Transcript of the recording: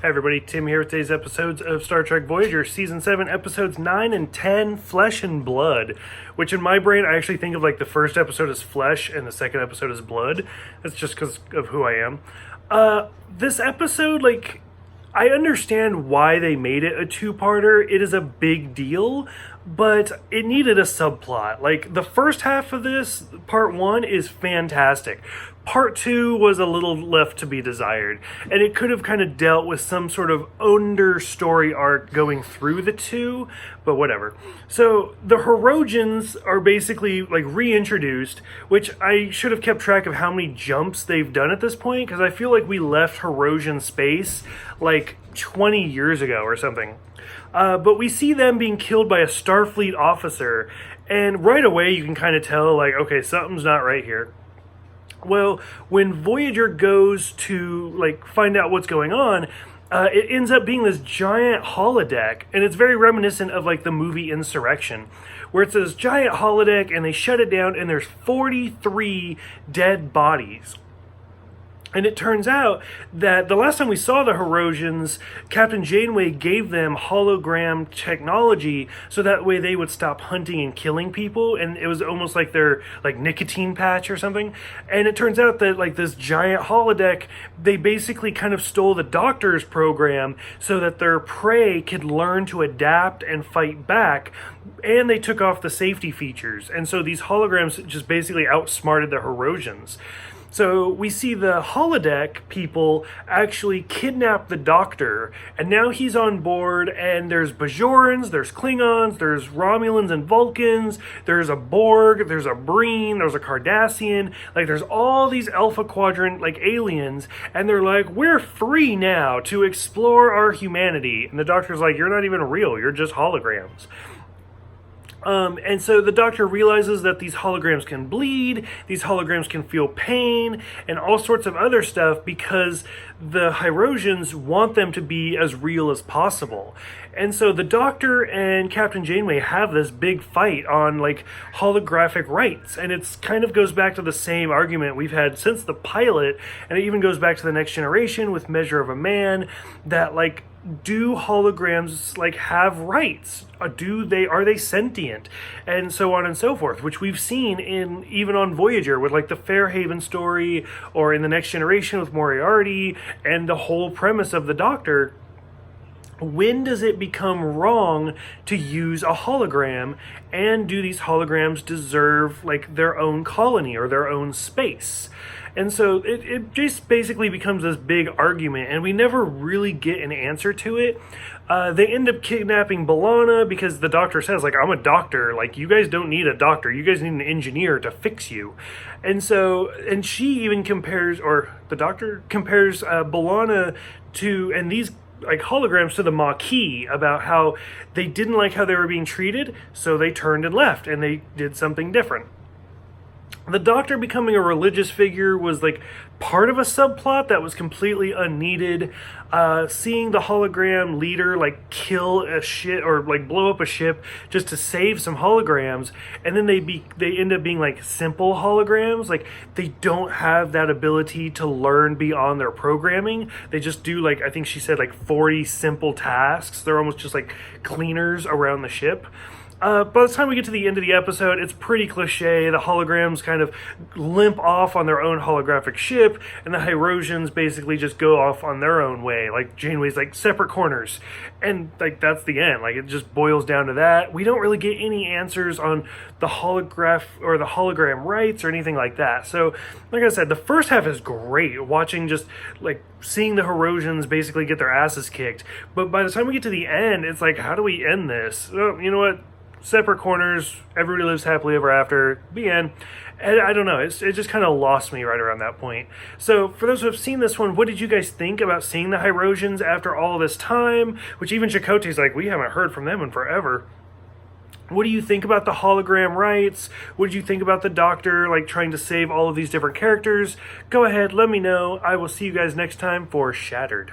Hey everybody, Tim here with today's episodes of Star Trek Voyager, Season 7, Episodes 9 and 10, Flesh and Blood, which in my brain I actually think of like the first episode as Flesh and the second episode as Blood. That's just because of who I am. This episode, like, I understand why they made it a two-parter. It is a big deal, but it needed a subplot. Like, the first half of this, part one, is fantastic. Part two was a little left to be desired, and it could have kind of dealt with some sort of under-story arc going through the two, but whatever. So, the Hirogens are basically, like, reintroduced, which I should have kept track of how many jumps they've done at this point, because I feel like we left Hirogen space, like, 20 years ago or something. But we see them being killed by a Starfleet officer, and right away you can kind of tell, like, okay, something's not right here. Well, when Voyager goes to, like, find out what's going on, it ends up being this giant holodeck, and it's very reminiscent of, like, the movie Insurrection, where it's this giant holodeck, and they shut it down, and there's 43 dead bodies. And it turns out that the last time we saw the Hirogens, Captain Janeway gave them hologram technology so that way they would stop hunting and killing people, and it was almost like their like nicotine patch or something. And it turns out that like this giant holodeck, they basically kind of stole the Doctor's program so that their prey could learn to adapt and fight back, and they took off the safety features. And so these holograms just basically outsmarted the Hirogens. So we see the holodeck people actually kidnap the Doctor, and now he's on board, and there's Bajorans, there's Klingons, there's Romulans and Vulcans, there's a Borg, there's a Breen, there's a Cardassian, like there's all these Alpha Quadrant like aliens, and they're like, we're free now to explore our humanity. And the Doctor's like, you're not even real, you're just holograms. And so the Doctor realizes that these holograms can bleed, these holograms can feel pain, and all sorts of other stuff because the Hirogens want them to be as real as possible. And so the Doctor and Captain Janeway have this big fight on, like, holographic rights, and it's kind of goes back to the same argument we've had since the pilot, and it even goes back to the Next Generation with Measure of a Man, that, like, do holograms like have rights? Are they sentient? And so on and so forth, which we've seen in even on Voyager with like the Fairhaven story, or in the Next Generation with Moriarty, and the whole premise of the Doctor. When does it become wrong to use a hologram, and do these holograms deserve like their own colony or their own space? And so it just basically becomes this big argument, and we never really get an answer to it. They end up kidnapping B'Elanna because the Doctor says, like, I'm a doctor. Like, you guys don't need a doctor. You guys need an engineer to fix you. And so, and she even compares, or the Doctor compares B'Elanna to, and these like holograms to the Maquis, about how they didn't like how they were being treated, so they turned and left, and they did something different. The Doctor becoming a religious figure was like part of a subplot that was completely unneeded. Seeing the hologram leader like kill a ship or like blow up a ship just to save some holograms, and then they end up being like simple holograms. Like, they don't have that ability to learn beyond their programming. They just do, like, I think she said, like 40 simple tasks. They're almost just like cleaners around the ship. By the time we get to the end of the episode, it's pretty cliche. The holograms kind of limp off on their own holographic ship, and the Hirogens basically just go off on their own way. Like, Janeway's like, separate corners. And, like, that's the end. Like, it just boils down to that. We don't really get any answers on the holograph or the hologram rights or anything like that. So, like I said, the first half is great. Watching just, like, seeing the Hirogens basically get their asses kicked. But by the time we get to the end, it's like, how do we end this? Oh, you know what? Separate corners, everybody lives happily ever after, the end. And I don't know, it just kind of lost me right around that point. So for those who have seen this one, what did you guys think about seeing the Hirogens after all this time? Which even Chakotay's like, we haven't heard from them in forever. What do you think about the hologram rights? What did you think about the Doctor, like, trying to save all of these different characters? Go ahead, let me know. I will see you guys next time for Shattered.